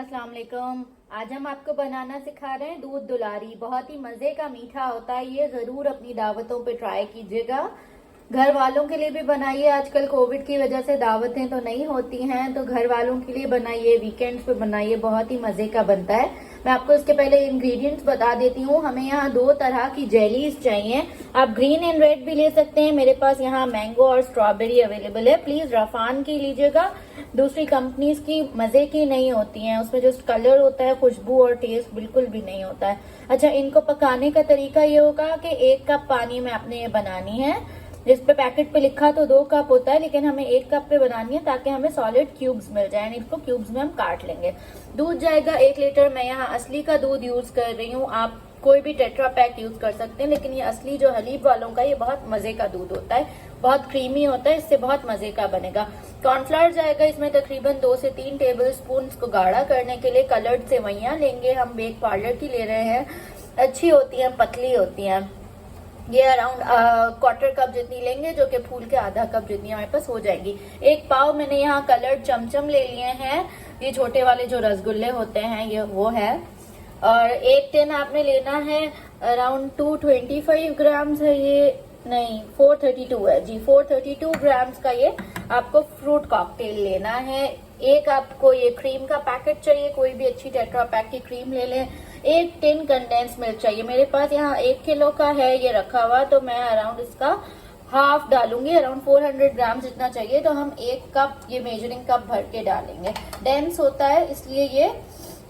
अस्सलाम वालेकुम। आज हम आपको बनाना सिखा रहे हैं दूध दुलारी। बहुत ही मजे का मीठा होता है, ये जरूर अपनी दावतों पे ट्राई कीजिएगा। घर वालों के लिए भी बनाइए, आजकल कोविड की वजह से दावतें तो नहीं होती हैं, तो घर वालों के लिए बनाइए, वीकेंड्स पे बनाइए, बहुत ही मजे का बनता है। मैं आपको इसके पहले इंग्रेडिएंट्स बता देती हूँ। हमें यहाँ 2 तरह की जेलीज चाहिए। आप ग्रीन एंड रेड भी ले सकते हैं। मेरे पास यहाँ मैंगो और स्ट्रॉबेरी अवेलेबल है। प्लीज रफान की लीजिएगा, दूसरी कंपनीज की मजे की नहीं होती हैं, उसमें जो कलर होता है, खुशबू और टेस्ट बिल्कुल भी नहीं होता है। अच्छा, इनको पकाने का तरीका ये होगा कि 1 कप पानी में आपने ये बनानी है। जिस पे पैकेट पे लिखा तो 2 कप होता है, लेकिन हमें 1 कप पे बनानी है ताकि हमें सॉलिड क्यूब्स मिल जाए। इसको क्यूब्स में हम काट लेंगे। दूध जाएगा 1 लीटर। मैं यहाँ असली का दूध यूज कर रही हूँ, आप कोई भी टेट्रा पैक यूज कर सकते हैं, लेकिन ये असली जो हलीब वालों का, ये बहुत मजे का दूध होता है, बहुत क्रीमी होता है, इससे बहुत मजे का बनेगा। कॉर्नफ्लावर जाएगा इसमें तकरीबन 2 से 3 टेबल स्पून को गाढ़ा करने के लिए। कलर्ड सेवइयां लेंगे, हम बेक पार्लर की ले रहे हैं, अच्छी होती हैं, पतली होती हैं। ये अराउंड 1/4 कप जितनी लेंगे, जो कि फूल के आधा कप जितनी हमारे पास हो जाएगी। 1 पाव मैंने यहाँ कलर्ड चमचम ले लिए हैं, ये छोटे वाले जो रसगुल्ले होते हैं, ये वो है। और 1 टिन आपने लेना है, अराउंड 225 ग्राम्स है ये, नहीं 432 है जी, 432 ग्राम्स का ये आपको फ्रूट कॉकटेल लेना है। एक आपको ये क्रीम का पैकेट चाहिए, कोई भी अच्छी टेट्रा पैक की क्रीम ले लें। 1 टिन कंडेंस मिल्क चाहिए। मेरे पास यहाँ 1 किलो का है ये रखा हुआ, तो मैं अराउंड इसका हाफ डालूंगी, अराउंड 400 ग्राम जितना चाहिए। तो हम 1 कप ये मेजरिंग कप भर के डालेंगे। डेंस होता है इसलिए ये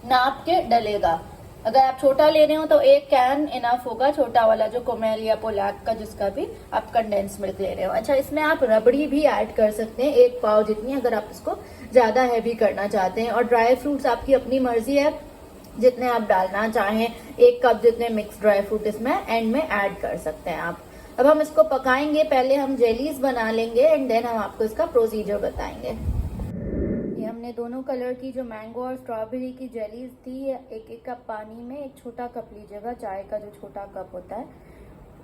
नाप के डलेगा। अगर आप छोटा ले रहे हो तो 1 कैन इनफ होगा, छोटा वाला जो कोमेल या पोलाक का, जिसका भी आप कंडेंस मिल्क ले रहे हो। अच्छा, इसमें आप रबड़ी भी ऐड कर सकते हैं, 1 पाव जितनी, अगर आप इसको ज्यादा हैवी करना चाहते हैं। और ड्राई फ्रूट्स आपकी अपनी मर्जी है, जितने आप डालना चाहें, 1 कप जितने मिक्स ड्राई फ्रूट इसमें एंड में ऐड कर सकते हैं आप। अब हम इसको पकाएंगे, पहले हम जेलीज बना लेंगे एंड देन हम आपको इसका प्रोसीजर बताएंगे। ये हमने दोनों कलर की जो मैंगो और स्ट्रॉबेरी की जेलीज थी, 1-1 कप पानी में, 1 छोटा कप लीजिएगा, चाय का जो छोटा कप होता है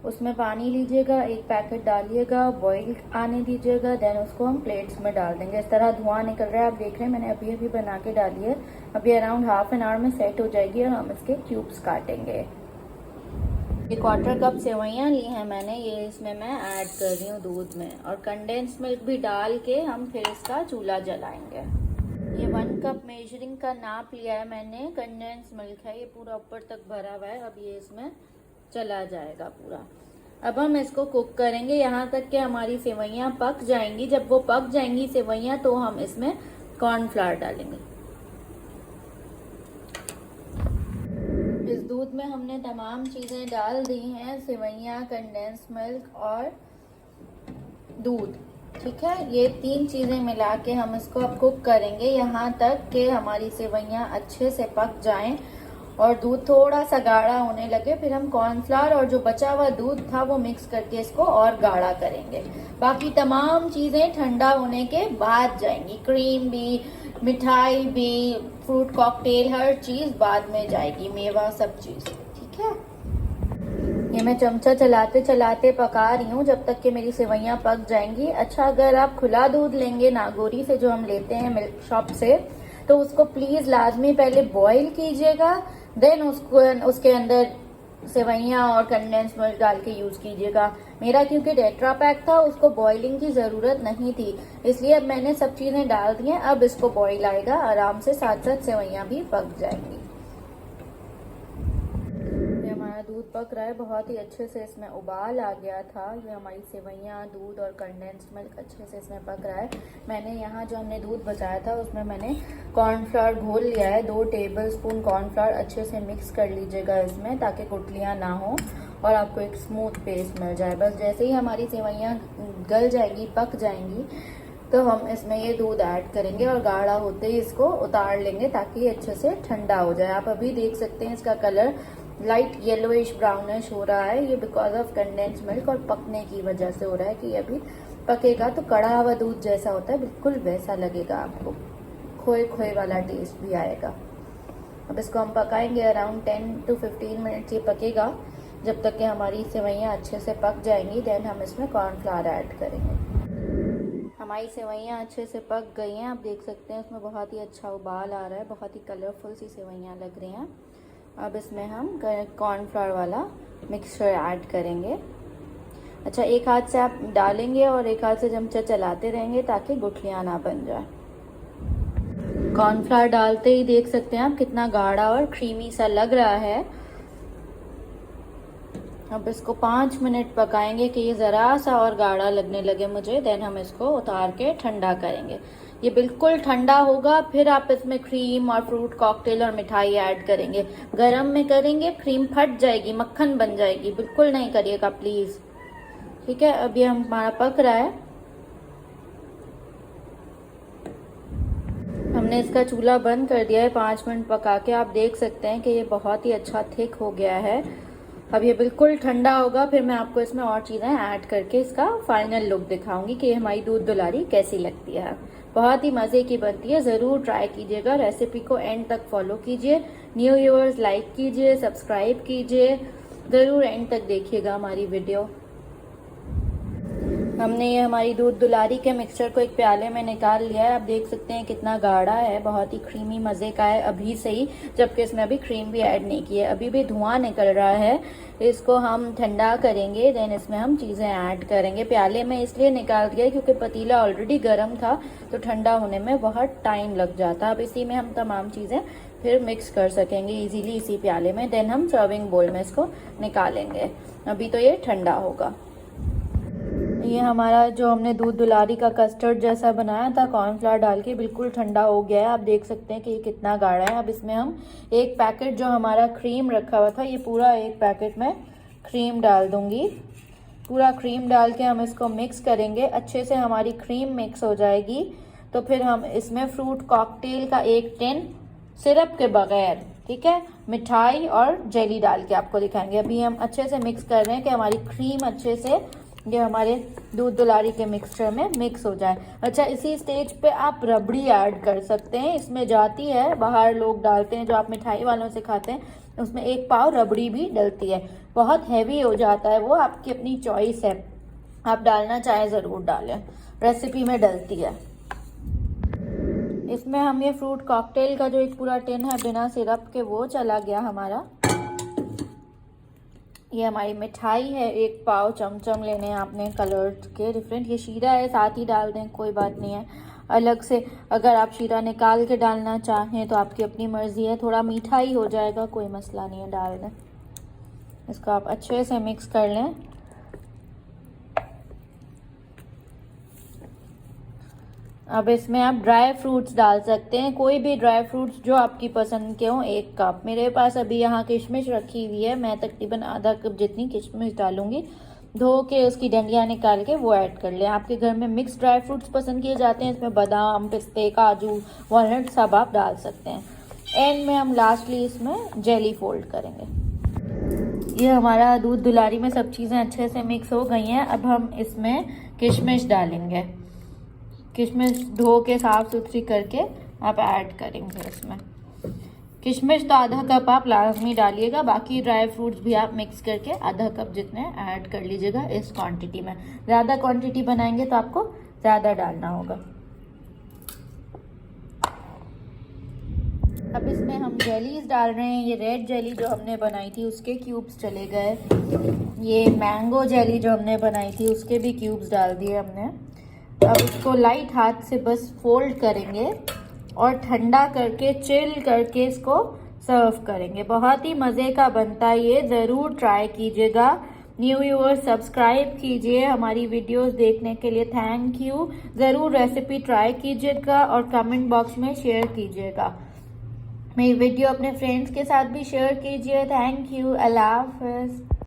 उसमें पानी लीजिएगा, 1 पैकेट डालिएगा, बॉईल आने दीजिएगा, देन उसको हम प्लेट्स में डाल देंगे। इस तरह धुआं निकल रहा है, आप देख रहे हैं, मैंने अभी अभी बना के डाली है। अभी अराउंड हाफ एन आवर में सेट हो जाएगी और हम इसके क्यूब्स काटेंगे। ये 1/4 कप सेवइयां ली हैं मैंने, ये इसमें मैं ऐड कर रही हूँ दूध में, और कंडेंस मिल्क भी डाल के हम फिर इसका चूल्हा जलाएंगे। ये 1 कप मेजरिंग का नाप लिया है मैंने, कंडेंस मिल्क है, ये पूरा ऊपर तक भरा हुआ है। अब ये इसमें चला जाएगा पूरा। अब हम इसको कुक करेंगे यहाँ तक कि हमारी सेवइयां पक जाएंगी। जब वो पक जाएंगी सेवइयां, तो हम इसमें कॉर्नफ्लावर डालेंगे। इस दूध में हमने तमाम चीजें डाल दी हैं, सेवइयां, कंडेंस मिल्क और दूध, ठीक है। ये 3 चीजें मिला के हम इसको अब कुक करेंगे यहाँ तक कि हमारी सेवइयां अच्छे से पक जाएं और दूध थोड़ा सा गाढ़ा होने लगे। फिर हम कॉर्नफ्लावर और जो बचा हुआ दूध था वो मिक्स करके इसको और गाढ़ा करेंगे। बाकी तमाम चीजें ठंडा होने के बाद जाएंगी, क्रीम भी, मिठाई भी, फ्रूट कॉकटेल, हर चीज बाद में जाएगी, मेवा, सब चीज, ठीक है। ये मैं चमचा चलाते चलाते पका रही हूँ जब तक कि मेरी सेवइयां पक जाएंगी। अच्छा, अगर आप खुला दूध लेंगे नागौरी से, जो हम लेते हैं मिल्क शॉप से, तो उसको प्लीज लाजमी पहले बॉईल कीजिएगा, देन उसके अंदर सेवइयां और कंडेंस मिल्क डाल के यूज कीजिएगा। मेरा क्योंकि टेट्रा पैक था, उसको बॉइलिंग की जरूरत नहीं थी, इसलिए अब मैंने सब चीजें डाल दी हैं। अब इसको बॉईल आएगा आराम से, साथ साथ सेवइयां भी पक जाएंगी। ये हमारा दूध पक रहा है, बहुत ही अच्छे से इसमें उबाल आ गया था। ये हमारी सेवइयां, दूध और कंडेंस्ड मिल्क अच्छे से इसमें पक रहा है। मैंने यहाँ जो हमने दूध बचाया था उसमें मैंने कॉर्नफ्लावर घोल लिया है, 2 टेबल स्पून कॉर्नफ्लावर अच्छे से मिक्स कर लीजिएगा इसमें, ताकि गुठलियाँ ना हो और आपको एक स्मूथ पेस्ट मिल जाए। बस जैसे ही हमारी सेवइयां गल जाएंगी, पक जाएंगी, तो हम इसमें ये दूध ऐड करेंगे और गाढ़ा होते ही इसको उतार लेंगे ताकि अच्छे से ठंडा हो जाए। आप अभी देख सकते हैं इसका कलर लाइट येलोइश ब्राउनिश हो रहा है, ये बिकॉज ऑफ कंडेंस मिल्क और पकने की वजह से हो रहा है कि अभी पकेगा तो कड़ा हुआ दूध जैसा होता है बिल्कुल वैसा लगेगा, आपको खोए खोए वाला टेस्ट भी आएगा। अब इसको हम पकाएंगे अराउंड 10 to 15 मिनट ये पकेगा, जब तक कि हमारी सेवइयां अच्छे से पक जाएंगी। देन हम इसमें कॉर्नफ्लावर ऐड करेंगे। हमारी सेवइयाँ अच्छे से पक गई हैं। आप देख सकते हैं उसमें बहुत ही अच्छा उबाल आ रहा है, बहुत ही कलरफुल सी सेवइयाँ लग रही हैं। अब इसमें हम कॉर्नफ्लावर वाला मिक्सचर ऐड करेंगे। अच्छा, एक हाथ से आप डालेंगे और एक हाथ से चमचा चलाते रहेंगे ताकि गुठलियाँ ना बन जाए। कॉर्नफ्लावर डालते ही देख सकते हैं आप कितना गाढ़ा और क्रीमी सा लग रहा है। अब इसको 5 मिनट पकाएंगे कि ये ज़रा सा और गाढ़ा लगने लगे मुझे, देन हम इसको उतार के ठंडा करेंगे। ये बिल्कुल ठंडा होगा, फिर आप इसमें क्रीम और फ्रूट कॉकटेल और मिठाई ऐड करेंगे। गरम में करेंगे क्रीम फट जाएगी, मक्खन बन जाएगी, बिल्कुल नहीं करिएगा प्लीज़, ठीक है। अब ये हमारा पक रहा है। हमने इसका चूल्हा बंद कर दिया है 5 मिनट पका के। आप देख सकते हैं कि ये बहुत ही अच्छा थिक हो गया है। अब ये बिल्कुल ठंडा होगा, फिर मैं आपको इसमें और चीज़ें ऐड करके इसका फाइनल लुक दिखाऊंगी कि हमारी दूध दुलारी कैसी लगती है। बहुत ही मज़े की बनती है, ज़रूर ट्राई कीजिएगा। रेसिपी को एंड तक फॉलो कीजिए। न्यू व्यूअर्स लाइक कीजिए, सब्सक्राइब कीजिए, ज़रूर एंड तक देखिएगा हमारी वीडियो। हमने ये हमारी दूध दुलारी के मिक्सचर को एक प्याले में निकाल लिया है। आप देख सकते हैं कितना गाढ़ा है, बहुत ही क्रीमी मज़े का है अभी से ही, जबकि इसमें अभी क्रीम भी ऐड नहीं की है, अभी भी धुआं निकल रहा है। इसको हम ठंडा करेंगे, देन इसमें हम चीज़ें ऐड करेंगे। प्याले में इसलिए निकाल दिया क्योंकि पतीला ऑलरेडी गर्म था, तो ठंडा होने में बहुत टाइम लग जाता। अब इसी में हम तमाम चीज़ें फिर मिक्स कर सकेंगे इजीली इसी प्याले में। देन हम सर्विंग बोल में इसको निकालेंगे। अभी तो ये ठंडा होगा। ये हमारा जो हमने दूध दुलारी का कस्टर्ड जैसा बनाया था कॉर्नफ्लावर डाल के, बिल्कुल ठंडा हो गया है। आप देख सकते हैं कि ये कितना गाढ़ा है। अब इसमें हम एक पैकेट जो हमारा क्रीम रखा हुआ था, ये पूरा एक पैकेट में क्रीम डाल दूंगी। पूरा क्रीम डाल के हम इसको मिक्स करेंगे। अच्छे से हमारी क्रीम मिक्स हो जाएगी तो फिर हम इसमें फ्रूट कॉकटेल का एक टिन सिरप के बगैर, ठीक है, मिठाई और जेली डाल के आपको दिखाएंगे। अभी हम अच्छे से मिक्स कर रहे हैं कि हमारी क्रीम अच्छे से ये हमारे दूध दुलारी के मिक्सचर में मिक्स हो जाए। अच्छा, इसी स्टेज पे आप रबड़ी ऐड कर सकते हैं, इसमें जाती है, बाहर लोग डालते हैं जो आप मिठाई वालों से खाते हैं, उसमें एक पाव रबड़ी भी डलती है। बहुत हैवी हो जाता है वो, आपकी अपनी चॉइस है, आप डालना चाहे ज़रूर डालें, रेसिपी में डलती है। इसमें हम ये फ्रूट कॉकटेल का जो एक पूरा टिन है बिना सिरप के वो चला गया हमारा। ये हमारी मिठाई है, एक पाव चमचम लेने हैं आपने कलर्स के डिफरेंट। ये शीरा है, साथ ही डाल दें, कोई बात नहीं है। अलग से अगर आप शीरा निकाल के डालना चाहें तो आपकी अपनी मर्जी है, थोड़ा मीठा ही हो जाएगा, कोई मसला नहीं है, डाल दें। इसको आप अच्छे से मिक्स कर लें। अब इसमें आप ड्राई फ्रूट्स डाल सकते हैं, कोई भी ड्राई फ्रूट्स जो आपकी पसंद के हों। 1 कप मेरे पास अभी यहाँ किशमिश रखी हुई है, मैं तकरीबन आधा कप जितनी किशमिश डालूंगी। धो के उसकी डंडियाँ निकाल के वो ऐड कर लें। आपके घर में मिक्स ड्राई फ्रूट्स पसंद किए जाते हैं, इसमें बादाम, पिस्ते, काजू, वॉलनट सब आप डाल सकते हैं। एंड में हम लास्टली इसमें जेली फोल्ड करेंगे। ये हमारा दूध दुलारी में सब चीज़ें अच्छे से मिक्स हो गई हैं। अब हम इसमें किशमिश डालेंगे। किशमिश धो के साफ सुथरी करके आप ऐड करेंगे इसमें। किशमिश तो आधा कप आप लाजमी डालिएगा, बाकी ड्राई फ्रूट्स भी आप मिक्स करके आधा कप जितने ऐड कर लीजिएगा इस क्वांटिटी में। ज़्यादा क्वांटिटी बनाएंगे तो आपको ज़्यादा डालना होगा। अब इसमें हम जेलीज डाल रहे हैं। ये रेड जेली जो हमने बनाई थी उसके क्यूब्स चले गए। ये मैंगो जेली जो हमने बनाई थी उसके भी क्यूब्स डाल दिए हमने। अब इसको लाइट हाथ से बस फोल्ड करेंगे और ठंडा करके चिल करके इसको सर्व करेंगे। बहुत ही मज़े का बनता है ये, ज़रूर ट्राई कीजिएगा। न्यू व्यूअर्स सब्सक्राइब कीजिए हमारी वीडियोस देखने के लिए, थैंक यू। ज़रूर रेसिपी ट्राई कीजिएगा और कमेंट बॉक्स में शेयर कीजिएगा। मेरी वीडियो अपने फ्रेंड्स के साथ भी शेयर कीजिए। थैंक यू, अल्लाह हाफ़िज़।